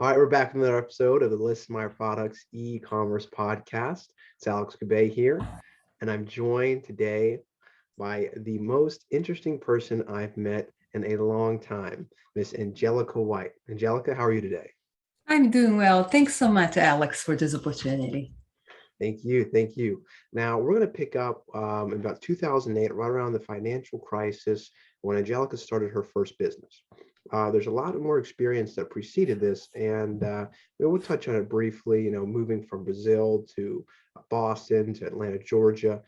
All right, we're back with another episode of the List My Products e-commerce podcast. It's Alex Cabay here, and I'm joined today by the most interesting person I've met in a long time, Miss Angelica White. Angelica, how are you today? I'm doing well. Thanks so much, Alex, for this opportunity. Thank you. Thank you. Now, we're going to pick up in about 2008, right around the financial crisis, when Angelica started her first business. There's a lot more experience that preceded this, and we'll touch on it briefly. Moving from Brazil to Boston to Atlanta, Georgia,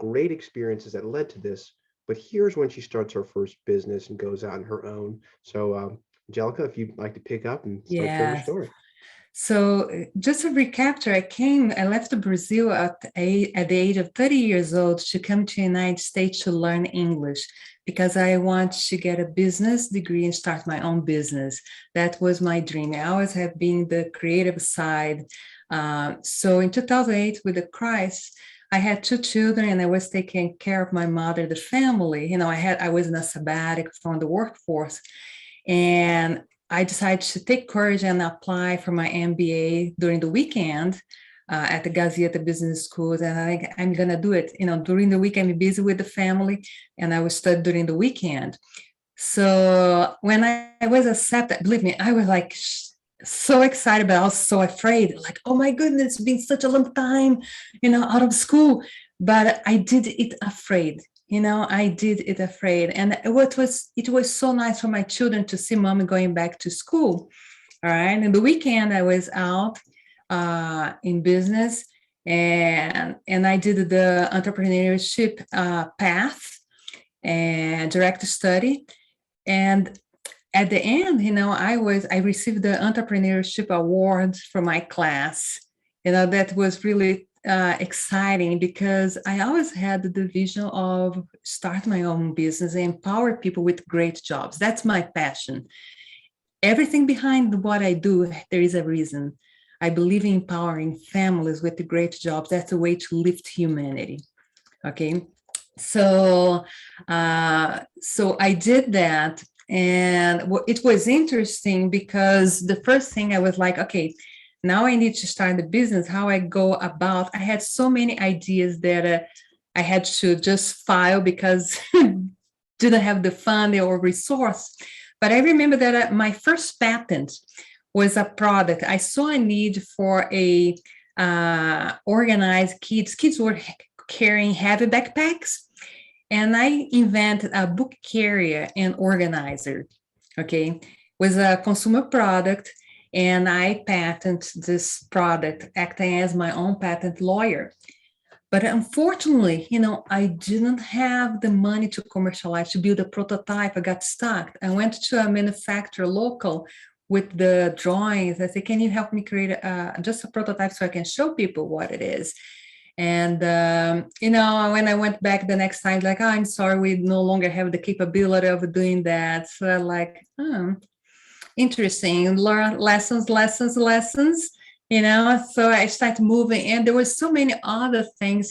great experiences that led to this. But here's when she starts her first business and goes out on her own. So, Angelica, if you'd like to pick up and start sharing your Yes. story. So just to recapture, I left Brazil at the age of 30 years old to come to the United States to learn English because I want to get a business degree and start my own business. That was my dream. I always have been the creative side. So in 2008, with the crisis, I had two children and I was taking care of my mother, the family. I was in a sabbatic from the workforce. And I decided to take courage and apply for my MBA during the weekend at the Gazeta Business School. And I think I'm going to do it. During the week, I'm busy with the family and I will study during the weekend. So when I was accepted, believe me, I was like so excited, but also so afraid. Like, oh my goodness, it's been such a long time, out of school. But I did it afraid. I did it afraid. And it was so nice for my children to see mommy going back to school. All right. And the weekend I was out in business and I did the entrepreneurship path and direct study. And at the end, I received the entrepreneurship award for my class. That was really exciting because I always had the vision of start my own business and empower people with great jobs. That's my passion. Everything behind what I do, there is a reason. I believe in empowering families with the great jobs. That's a way to lift humanity. Okay. So I did that, and it was interesting because the first thing I was like, okay, now I need to start the business. How I go about? I had so many ideas that I had to just file because didn't have the fund or resource. But I remember that my first patent was a product. I saw a need for a organized kids. Kids were carrying heavy backpacks. And I invented a book carrier and organizer. Okay. It was a consumer product. And I patented this product, acting as my own patent lawyer. But unfortunately, I didn't have the money to commercialize, to build a prototype. I got stuck. I went to a manufacturer local with the drawings. I said, can you help me create just a prototype so I can show people what it is? And, when I went back the next time, like, oh, I'm sorry, we no longer have the capability of doing that. So I'm like, oh, interesting. Learn lessons. So I started moving, and there was so many other things,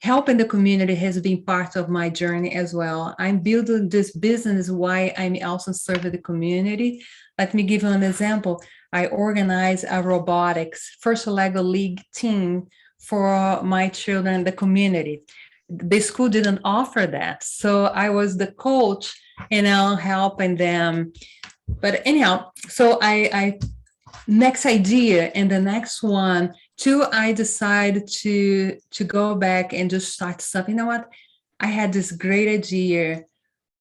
helping the community has been part of my journey as well. I'm building this business while I'm also serving the community. Let me give you an example. I organized a robotics first Lego League team for my children in the community. The school didn't offer that. So I was the coach, helping them. But anyhow, so I next idea and the next one two, I decided to go back and just start something. You know what? I had this great idea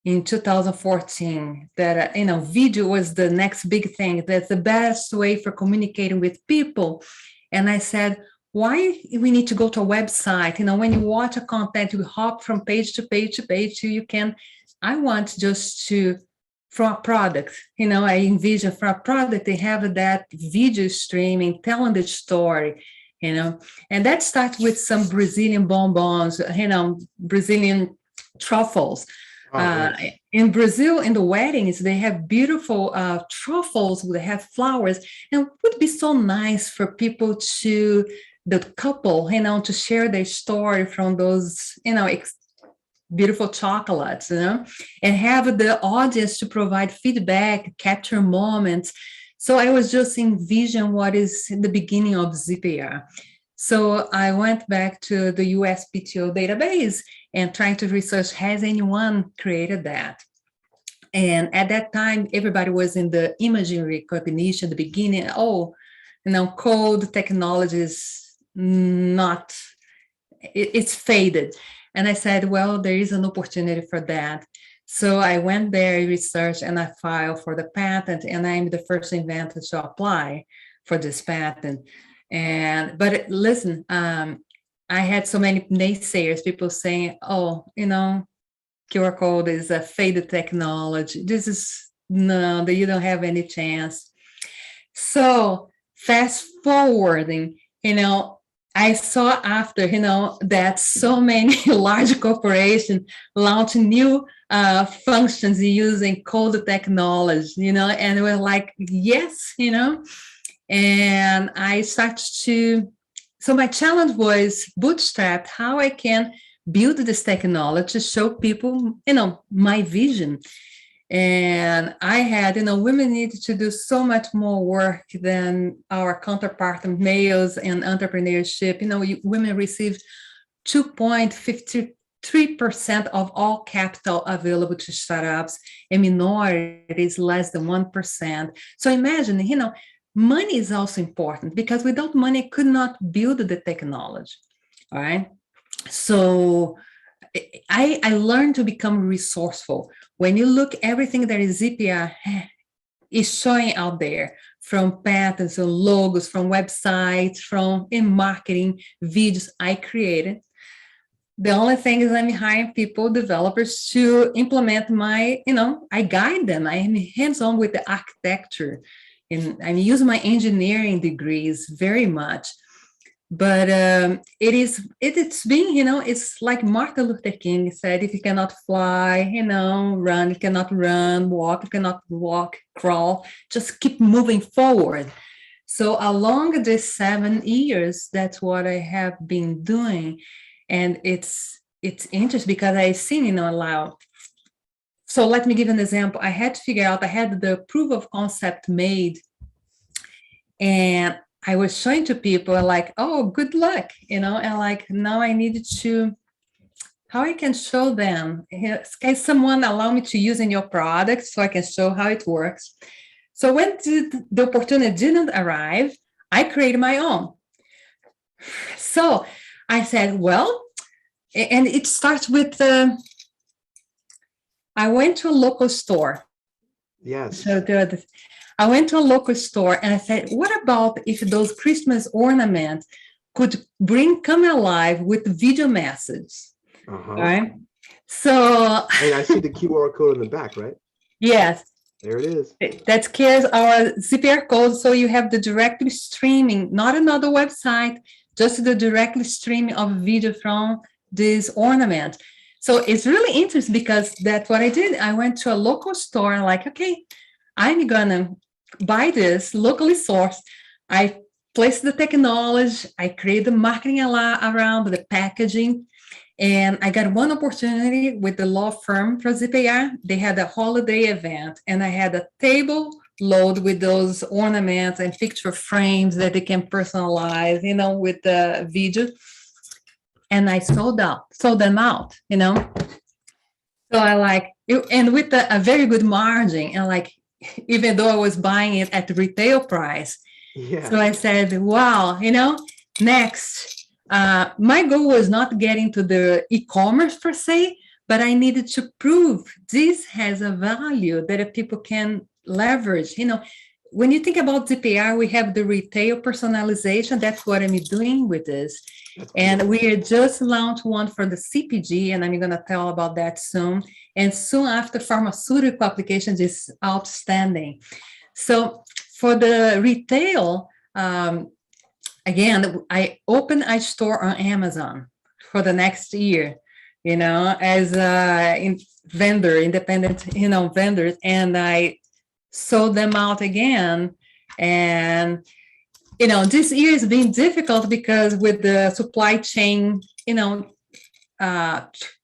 in 2014 that video was the next big thing. That's the best way for communicating with people. And I said, why we need to go to a website? When you watch a content, you hop from page to page to page. I want just to for a product, I envision for a product, they have that video streaming, telling the story, and that starts with some Brazilian bonbons, Brazilian truffles. Oh, nice. In Brazil, in the weddings, they have beautiful truffles, they have flowers, and it would be so nice for people the couple, to share their story from those, beautiful chocolates, and have the audience to provide feedback, capture moments. So I was just envision what is in the beginning of ZIPPYAR. So I went back to the USPTO database and trying to research, has anyone created that? And at that time, everybody was in the imaging recognition, the beginning. Oh, code technology is not, it's faded. And I said, well, there is an opportunity for that. So I went there, I researched, and I filed for the patent, and I'm the first inventor to apply for this patent. But listen, I had so many naysayers, people saying, oh, QR code is a faded technology. This is, no, you don't have any chance. So fast forwarding, I saw after, that so many large corporations launching new functions using code technology, and we're like, yes, and I started to, so my challenge was bootstrapped, how I can build this technology to show people, my vision. And I had, women need to do so much more work than our counterpart males in entrepreneurship. Women received 2.53% of all capital available to startups, and minorities less than 1%. So imagine, money is also important, because without money, I could not build the technology. All right. So I learned to become resourceful. When you look, everything that is ZIPPYAR is showing out there, from patents and logos, from websites, from in marketing, videos I created. The only thing is I'm hiring people, developers, to implement my, I guide them. I am hands-on with the architecture, and I'm using my engineering degrees very much. But it's being, it's like Martin Luther King said, if you cannot fly, run, you cannot run, walk, you cannot walk, crawl, just keep moving forward. So along these 7 years, that's what I have been doing. And it's interesting because I seen, allow. So let me give an example. I had to figure out, I had the proof of concept made, and I was showing to people like, oh, good luck, and like, now I needed to, how I can show them, can someone allow me to use in your product so I can show how it works? So when the opportunity didn't arrive, I created my own. So I said, well, and it starts with, I went to a local store. Yes. So I went to a local store and I said, what about if those Christmas ornaments could come alive with video message? Uh-huh. Right? So. And I see the QR code in the back, right? Yes. There it is. That carries our ZIPPYAR code. So you have the directly streaming, not another website, just the directly streaming of video from this ornament. So it's really interesting because that's what I did. I went to a local store and like, okay, I'm gonna buy this locally sourced. I placed the technology, I created the marketing around the packaging, and I got one opportunity with the law firm for ZIPPYAR. They had a holiday event, and I had a table load with those ornaments and picture frames that they can personalize, with the video. And I sold them out, So I like, and with a very good margin, and like, even though I was buying it at the retail price. Yeah. So I said, wow, next, my goal was not getting to the e-commerce per se, but I needed to prove this has a value that people can leverage. When you think about ZIPPYAR, we have the retail personalization. That's what I'm doing with this. And we just launched one for the CPG, and I'm going to tell about that soon. And soon after, pharmaceutical applications is outstanding. So for the retail, again, I opened a store on Amazon for the next year, as a vendor, independent, vendors, and I sold them out again. And this year has been difficult because with the supply chain,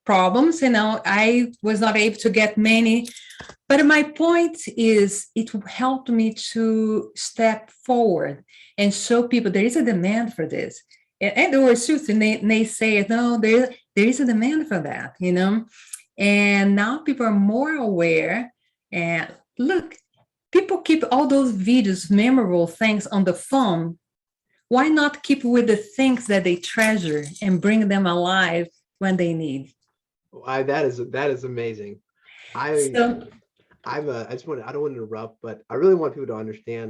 problems. I was not able to get many, but my point is it helped me to step forward and show people there is a demand for this. And there were truth, and they say, no, there is a demand for that, And now people are more aware. And look, people keep all those videos, memorable things on the phone. Why not keep with the things that they treasure and bring them alive when they need? That is amazing. I So I don't want to interrupt, but I really want people to understand,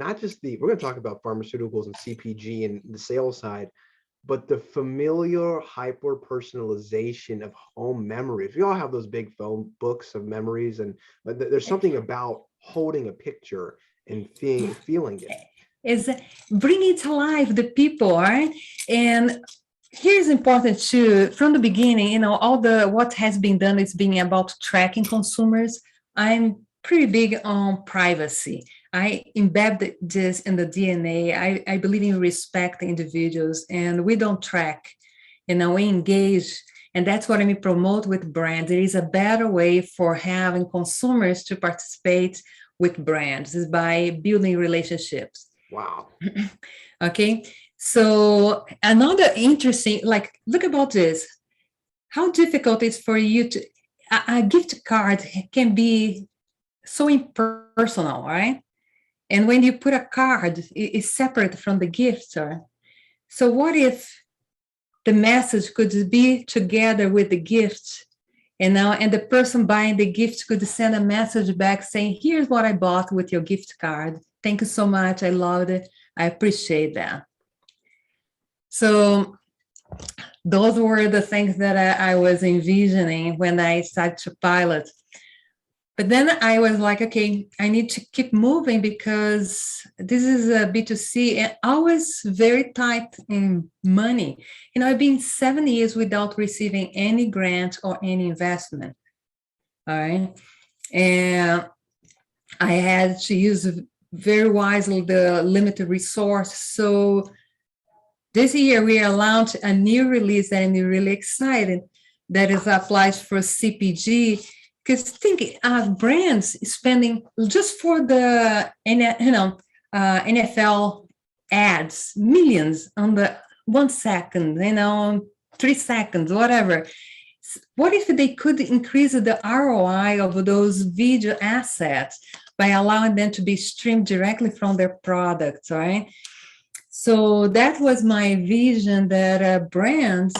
not just we're going to talk about pharmaceuticals and CPG and the sales side, but the familiar hyper personalization of home memories. We all have those big phone books of memories, and there's something about holding a picture and feeling it. is bring it alive, the people, right? And here's important too, from the beginning, all what has been done is being about tracking consumers. I'm pretty big on privacy. I embed this in the DNA. I believe in respect individuals, and we don't track, we engage. And that's what I promote with brands. There is a better way for having consumers to participate with brands is by building relationships. Wow. Okay. So another interesting, look about this. How difficult it is for you to, a gift card can be so impersonal, right? And when you put a card, it's separate from the gift. So what if the message could be together with the gift? And the person buying the gift could send a message back saying, here's what I bought with your gift card. Thank you so much. I loved it. I appreciate that. So those were the things that I was envisioning when I started to pilot. But then I was like, okay, I need to keep moving because this is a B2C and always very tight in money. I've been 7 years without receiving any grant or any investment. All right. And I had to use very wisely the limited resource. So this year we are launching a new release that I'm really excited that is applied for CPG. Because think of brands spending just for the NFL ads, millions on the 1 second, 3 seconds, whatever. What if they could increase the ROI of those video assets by allowing them to be streamed directly from their products, right? So that was my vision, that brands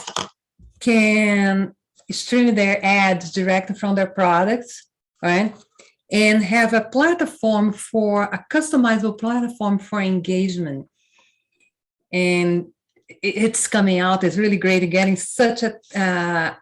can stream their ads directly from their products, right? And have a platform a customizable platform for engagement. And it's coming out. It's really great getting such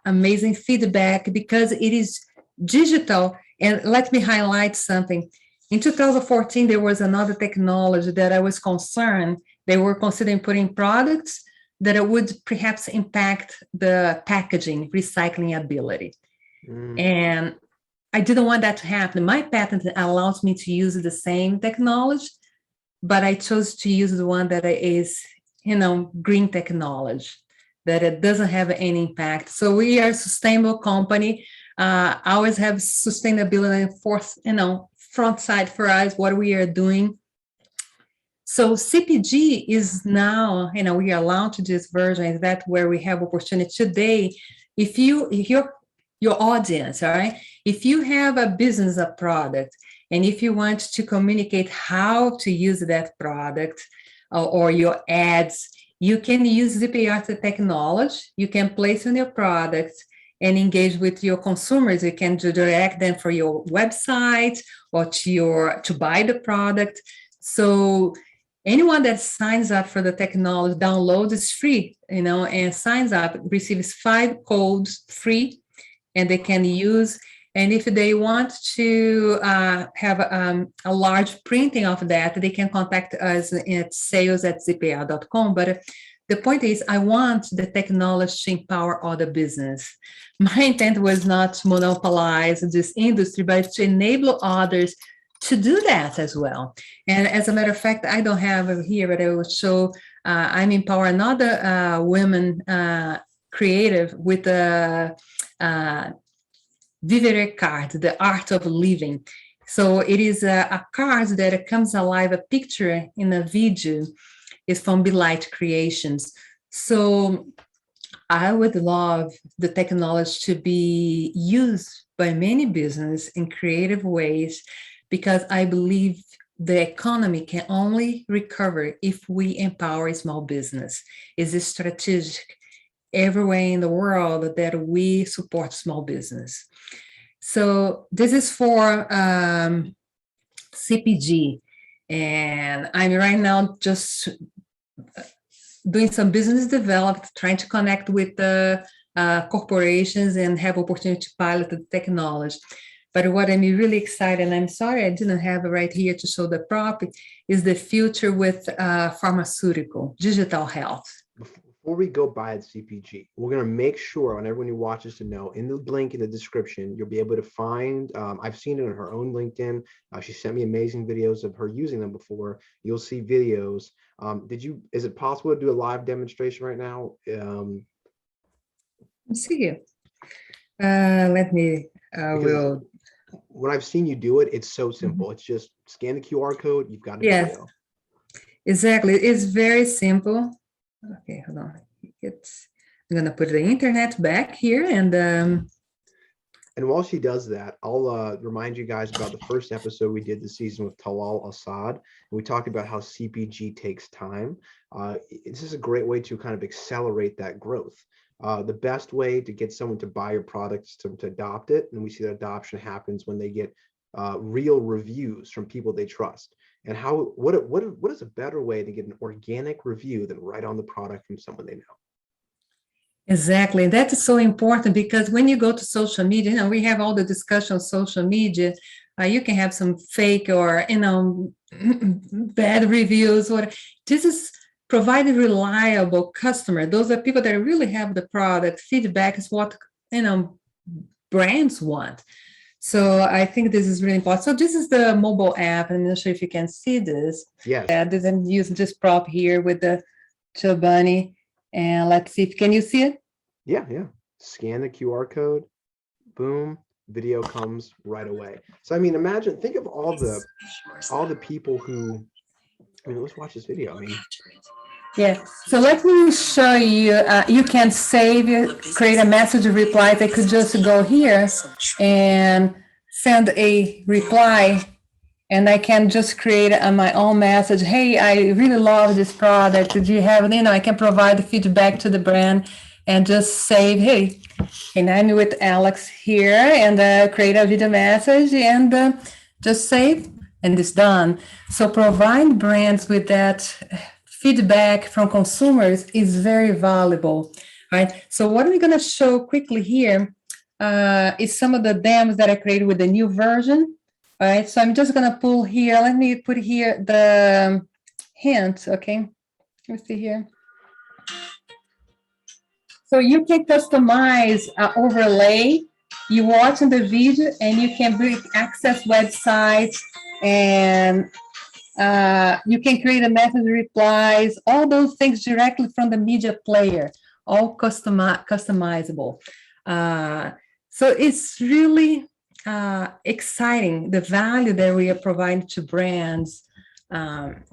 amazing feedback because it is digital. And let me highlight something. In 2014, there was another technology that I was concerned. They were considering putting products that it would perhaps impact the packaging recycling ability. And I didn't want that to happen. My patent allows me to use the same technology, but I chose to use the one that is, green technology, that it doesn't have any impact. So we are a sustainable company. Always have sustainability front side for us, what we are doing. So CPG is now, we are launching this version. Is that where we have opportunity today? If your audience, all right, if you have a business, a product, and if you want to communicate how to use that product or your ads, you can use ZIPPYAR technology. You can place on your products and engage with your consumers. You can direct them for your website or to buy the product. So anyone that signs up for the technology, downloads is free, and signs up, receives 5 codes free, and they can use. And if they want to have a large printing of that, they can contact us at sales@zippyar.com. But the point is, I want the technology to empower other business. My intent was not to monopolize this industry, but to enable others to do that as well. And as a matter of fact, I don't have it here, but I will show, I'm empowering other women creative with the Vivere card, the art of living. So it is a card that comes alive, a picture in a video is from Belight Creations. So I would love the technology to be used by many businesses in creative ways, because I believe the economy can only recover if we empower small business. It's strategic everywhere in the world that we support small business. So this is for CPG, and I'm right now just doing some business development, trying to connect with the corporations and have opportunity to pilot the technology. But what I'm really excited, and I'm sorry I didn't have it right here to show the prop, is the future with pharmaceutical, digital health. Before we go buy at CPG, we're going to make sure on everyone who watches to know, in the link in the description, you'll be able to find, I've seen it on her own LinkedIn. She sent me amazing videos of her using them before. You'll see videos. Is it possible to do a live demonstration right now? Let's see here. Let me, will. When I've seen you do it, it's so simple. It's just scan the QR code, you've got a video. Exactly. It's very simple. Okay, hold on. I'm gonna put the internet back here, and while she does that, I'll remind you guys about the first episode we did this season with Talal Assad, and we talked about how CPG takes time. This is a great way to kind of accelerate that growth. The best way to get someone to buy your products to adopt it, and we see that adoption happens when they get real reviews from people they trust. And what is a better way to get an organic review than right on the product from someone they know? Exactly. That is so important, because when you go to social media, we have all the discussion on social media, you can have some fake or, bad reviews. This is providing reliable customer. Those are people that really have the product. Feedback is what, brands want. So I think this is really important. So this is the mobile app. I'm not sure if you can see this. Yes. I'm using this prop here with the Chobani. And let's see, can you see it? Yeah. Scan the QR code, boom, video comes right away. So I mean, think of all the people who, let's watch this video. Yeah, so let me show you, you can create a message reply. They could just go here and send a reply, and I can just create my own message. Hey, I really love this product. Do you have, I can provide feedback to the brand and just say, hey, and I'm with Alex here, and create a video message and just save, and it's done. So provide brands with that feedback from consumers is very valuable, right? So what we're going to show quickly here is some of the demos that I created with the new version. All right, so I'm just going to pull here. Let me put here the hint, okay? Let me see here. So you can customize overlay. You watch in the video, and you can access websites, and you can create a message replies, all those things directly from the media player, all customizable. So it's really exciting, the value that we are providing to brands. And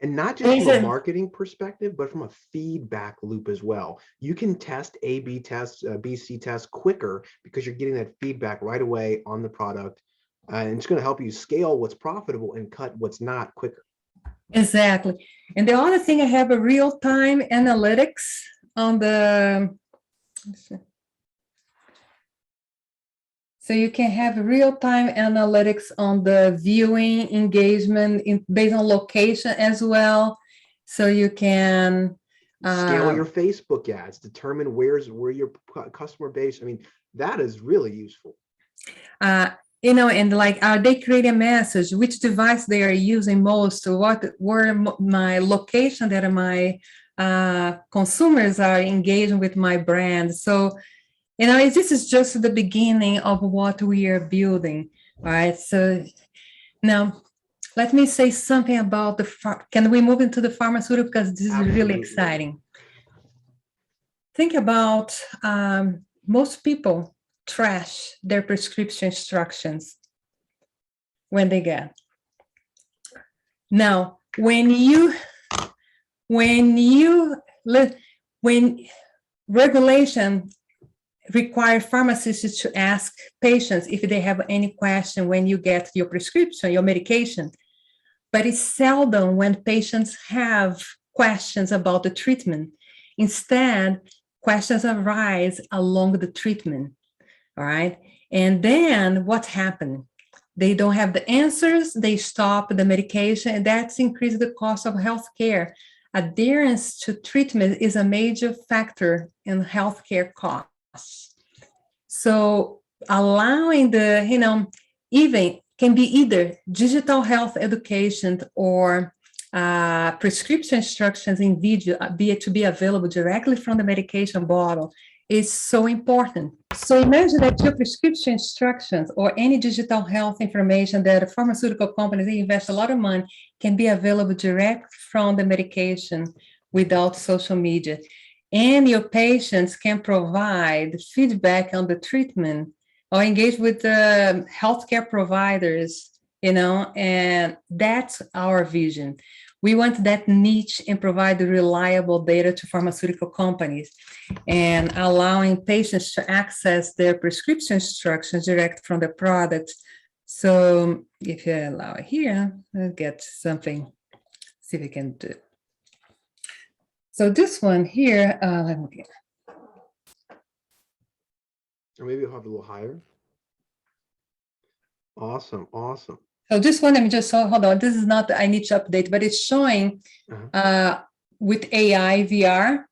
not just from a marketing perspective, but from a feedback loop as well. You can test A/B tests, B/C tests quicker because you're getting that feedback right away on the product. And it's going to help you scale what's profitable and cut what's not quicker. Exactly. And the other thing, I have a real-time analytics on the, so you can have real-time analytics on the viewing engagement based on location as well. So you can scale your Facebook ads, determine where your customer base. That is really useful. And they create a message, which device they are using most, where my location that my consumers are engaging with my brand. So, this is just the beginning of what we are building, right? So now, let me say something about can we move into the pharmaceutical, because this is really exciting. think about most people trash their prescription instructions when they get. Now, when regulation require pharmacists to ask patients if they have any question when you get your prescription, your medication, but it's seldom when patients have questions about the treatment. Instead, questions arise along the treatment, all right? And then what happened? They don't have the answers, they stop the medication, and that's increased the cost of healthcare. Adherence to treatment is a major factor in healthcare costs. So allowing even can be either digital health education or prescription instructions in video to be available directly from the medication bottle is so important. So imagine that your prescription instructions or any digital health information that pharmaceutical companies invest a lot of money can be available direct from the medication without social media. And your patients can provide feedback on the treatment or engage with the healthcare providers, and that's our vision. We want that niche and provide reliable data to pharmaceutical companies and allowing patients to access their prescription instructions direct from the product. So if you allow it here, let's get something, see if we can do. So this one here, let me get. Or maybe I'll have it a little higher. Awesome, awesome. So this one, let me just, hold on, this is not, I need to update, but it's showing with AI VR.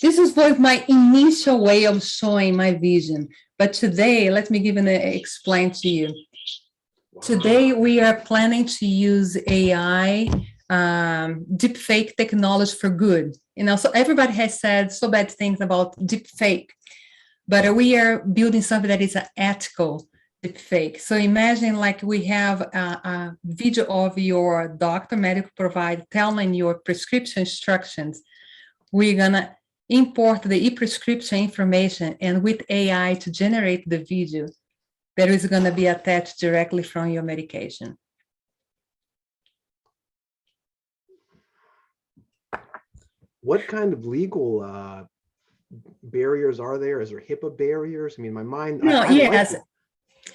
This is my initial way of showing my vision. But today, let me explain to you. Wow. Today, we are planning to use AI deepfake technology for good. So everybody has said so bad things about deepfake, but we are building something that is an ethical deepfake. So imagine like we have a video of your doctor, medical provider telling your prescription instructions. We're gonna import the e-prescription information and with AI to generate the video that is gonna be attached directly from your medication. What kind of legal barriers are there? Is there HIPAA barriers? I mean, my mind. No, yes.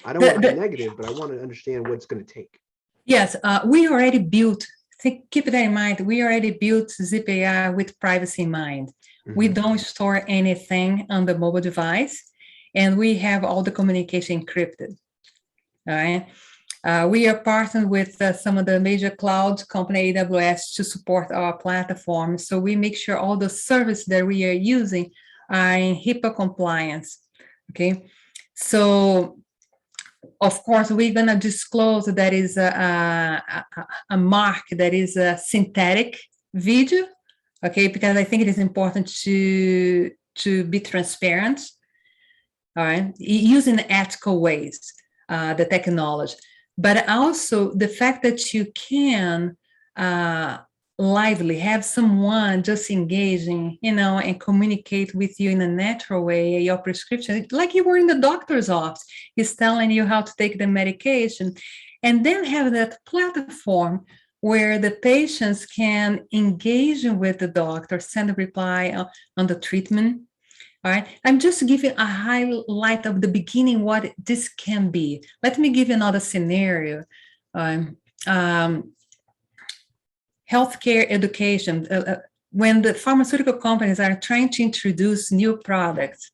I don't want to be negative, but I want to understand what it's going to take. Yes, we already built. Keep that in mind. We already built ZIPPYAR with privacy in mind. Mm-hmm. We don't store anything on the mobile device, and we have all the communication encrypted. All right. We are partnered with some of the major cloud company, AWS, to support our platform. So we make sure all the services that we are using are in HIPAA compliance. Okay. So, of course, we're going to disclose that is a mark that is a synthetic video. Okay. Because I think it is important to be transparent. All right. Using ethical ways, the technology. But also the fact that you can lively have someone just engaging, and communicate with you in a natural way, your prescription, like you were in the doctor's office, he's telling you how to take the medication, and then have that platform where the patients can engage with the doctor, send a reply on the treatment. All right, I'm just giving a highlight of the beginning what this can be. Let me give you another scenario. Healthcare education. When the pharmaceutical companies are trying to introduce new products,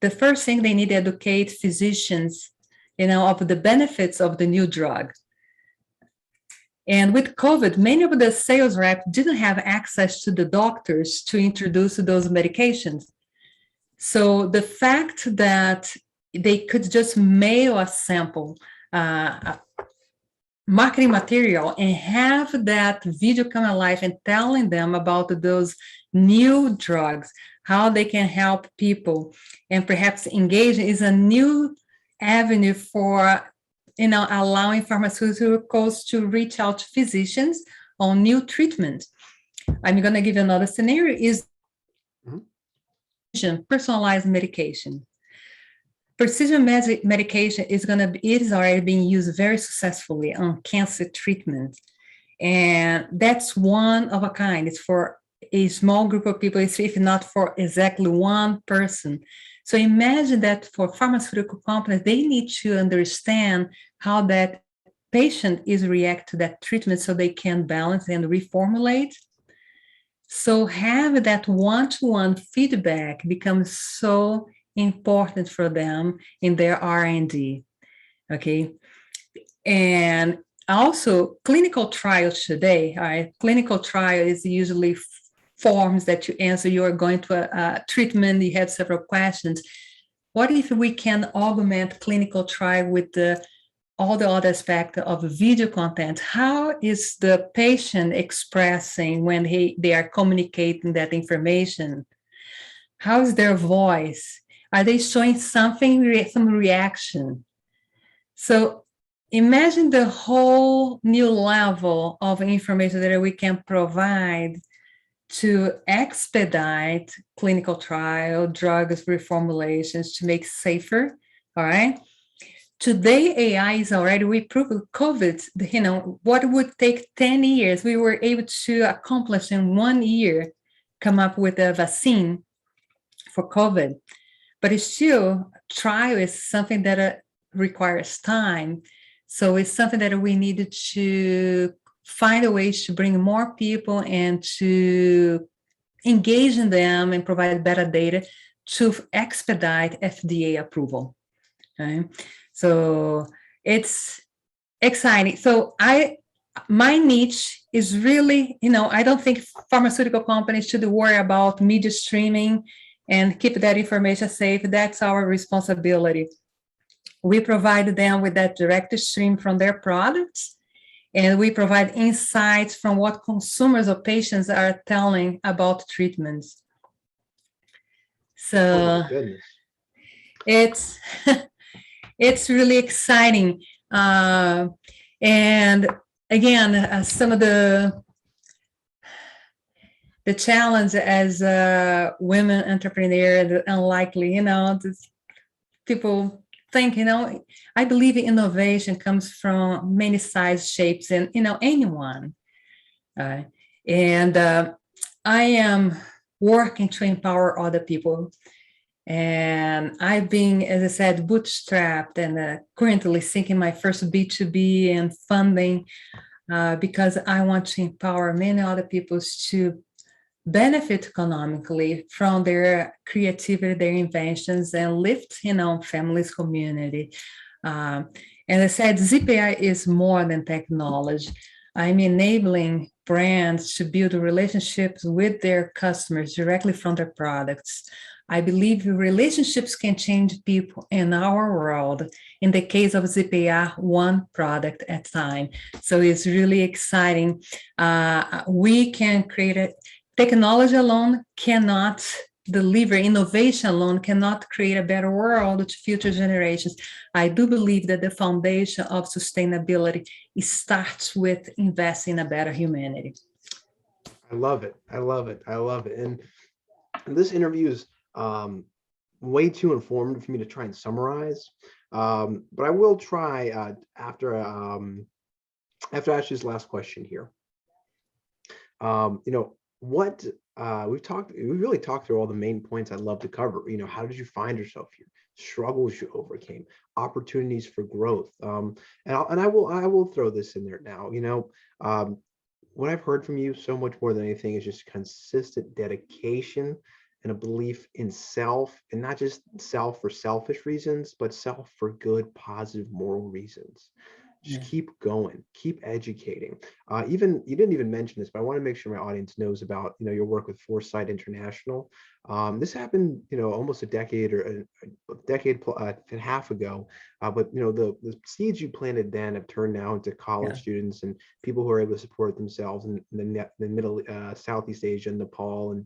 the first thing they need to educate physicians, of the benefits of the new drug. And with COVID, many of the sales reps didn't have access to the doctors to introduce those medications. So the fact that they could just mail a sample, marketing material, and have that video come alive and telling them about those new drugs, how they can help people, and perhaps engage is a new avenue for, allowing pharmaceuticals to reach out to physicians on new treatments. I'm going to give you another scenario is Mhm. Personalized medication. Precision medication it is already being used very successfully on cancer treatment. And that's one of a kind. It's for a small group of people, if not for exactly one person. So imagine that for pharmaceutical companies, they need to understand how that patient is react to that treatment so they can balance and reformulate. So have that one-to-one feedback becomes so important for them in their R&D. Okay. And also clinical trials today, all right, clinical trial is usually forms that you answer. You are going to a treatment, you have several questions. What if we can augment clinical trial with all the other aspects of video content? How is the patient expressing when they are communicating that information? How is their voice? Are they showing something, some reaction? So imagine the whole new level of information that we can provide to expedite clinical trial, drugs reformulations to make safer. All right. Today, AI is already, we proved with COVID, what would take 10 years, we were able to accomplish in 1 year, come up with a vaccine for COVID. But it's still, trial is something that requires time. So it's something that we needed to find a way to bring more people and to engage in them and provide better data to expedite FDA approval. Okay? So it's exciting. So my niche is really, I don't think pharmaceutical companies should worry about media streaming and keep that information safe. That's our responsibility. We provide them with that direct stream from their products, and we provide insights from what consumers or patients are telling about treatments. Oh my So goodness. it's it's really exciting. And again, some of the challenge as a women entrepreneur, the unlikely, people think, I believe innovation comes from many size, shapes, and, anyone. Uh, and I am working to empower other people. And I've been, as I said, bootstrapped and currently seeking my first B2B and funding because I want to empower many other people to benefit economically from their creativity, their inventions, and lift, families, community. And I said, ZIPPYAR is more than technology. I'm enabling brands to build relationships with their customers directly from their products. I believe relationships can change people in our world. In the case of ZIPPYAR, one product at a time. So it's really exciting. We can create a technology alone cannot deliver, innovation alone cannot create a better world to future generations. I do believe that the foundation of sustainability starts with investing in a better humanity. I love it. I love it. I love it. And this interview is way too informative for me to try and summarize. But I will try after Ashley's last question here. What we've really talked through all the main points I'd love to cover. How did you find yourself here? Struggles you overcame, opportunities for growth. And I will throw this in there now. What I've heard from you so much more than anything is just consistent dedication and a belief in self, and not just self for selfish reasons, but self for good, positive, moral reasons. Just Yeah. keep going, keep educating. Even you didn't even mention this, but I want to make sure my audience knows about your work with Foresight International. This happened almost a decade or a decade and a half ago. But the seeds you planted then have turned now into college Yeah. students and people who are able to support themselves in the middle Southeast Asia and Nepal. And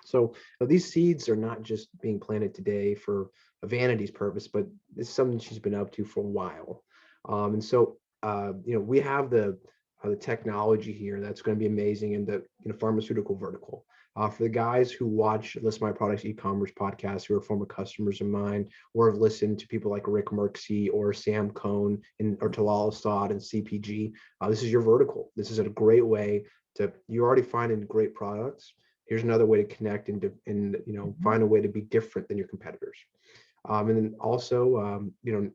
so these seeds are not just being planted today for a vanity's purpose, but it's something she's been up to for a while. And so, we have the technology here that's going to be amazing in the pharmaceutical vertical. For the guys who watch List My Products e-commerce podcast, who are former customers of mine, or have listened to people like Rick Merksey or Sam Cohn or Talal Assad and CPG, this is your vertical. This is a great way to, you're already finding great products. Here's another way to connect and find a way to be different than your competitors. And then also,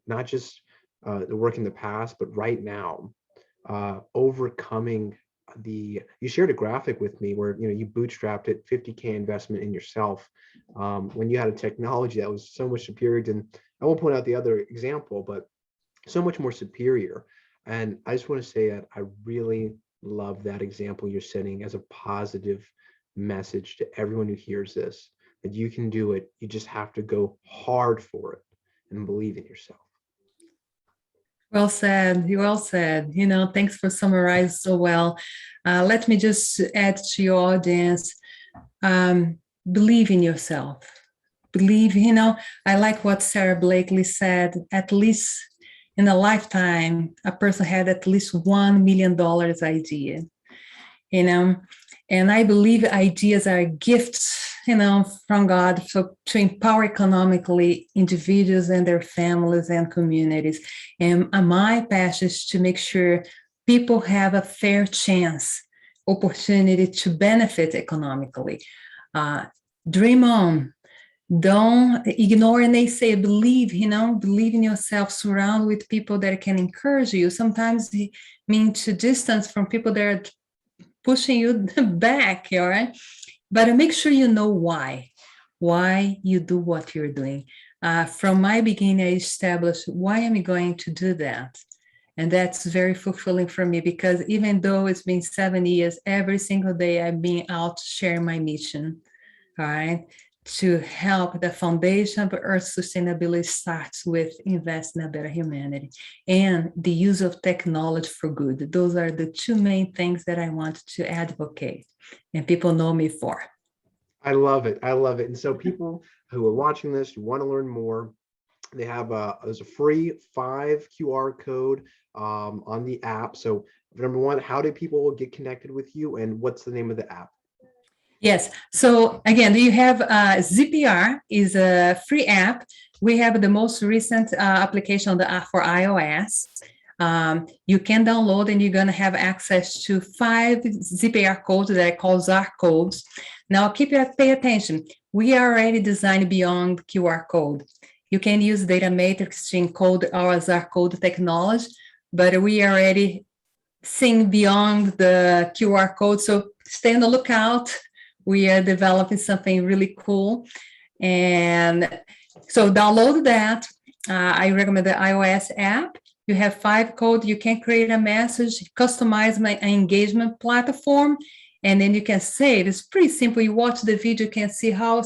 not just the work in the past, but right now, overcoming you shared a graphic with me where you bootstrapped it, 50K investment in yourself, when you had a technology that was so much superior than, I won't point out the other example, but so much more superior. And I just want to say that I really love that example you're setting as a positive message to everyone who hears this, that you can do it. You just have to go hard for it and believe in yourself. Well said. You well said. Thanks for summarizing so well. Let me just add to your audience. Believe in yourself. Believe, I like what Sarah Blakely said, at least in a lifetime, a person had at least $1 million idea, and I believe ideas are gifts, from God to empower economically individuals and their families and communities. And my passion is to make sure people have a fair chance, opportunity to benefit economically. Dream on. Don't ignore and they say, believe in yourself, surround with people that can encourage you. Sometimes it means to distance from people that are pushing you back, all right? But make sure you know why you do what you're doing. From my beginning, I established why am I going to do that? And that's very fulfilling for me, because even though it's been 7 years, every single day I've been out sharing my mission, all right? To help the foundation of Earth sustainability starts with investing in a better humanity and the use of technology for good. Those are the two main things that I want to advocate, and people know me for. I love it. I love it. And so people who are watching this, who want to learn more, they have there's a free 5 QR code on the app. So number one, how do people get connected with you, and what's the name of the app? Yes. So again, you have ZIPPYAR is a free app. We have the most recent application for iOS. You can download and you're going to have access to 5 ZIPPYAR codes that I call ZAR codes. Now, pay attention. We are already designed beyond QR code. You can use data matrix to encode our ZAR code technology, but we are already seeing beyond the QR code. So stay on the lookout. We are developing something really cool. And so download that. I recommend the iOS app. You have 5 codes. You can create a message, customize my engagement platform, and then you can save. It's pretty simple. You watch the video, you can see how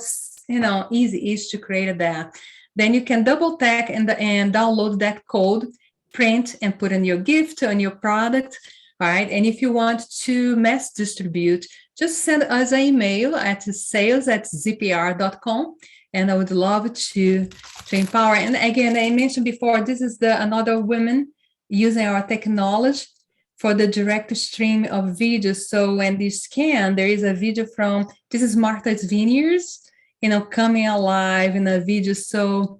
easy it is to create that. Then you can double tap and download that code, print and put in your gift on your product. All right. And if you want to mass distribute, just send us an email at sales@zippyar.com. And I would love to empower. And again, I mentioned before, this is another woman using our technology for the direct stream of videos. So when you scan, there is a video from, this is Martha's Vineyards, coming alive in a video. So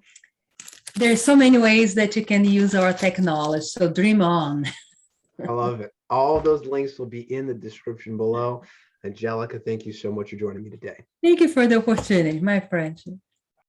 there's so many ways that you can use our technology. So dream on. I love it. All those links will be in the description below. Angelica, thank you so much for joining me today. Thank you for the opportunity, my friend.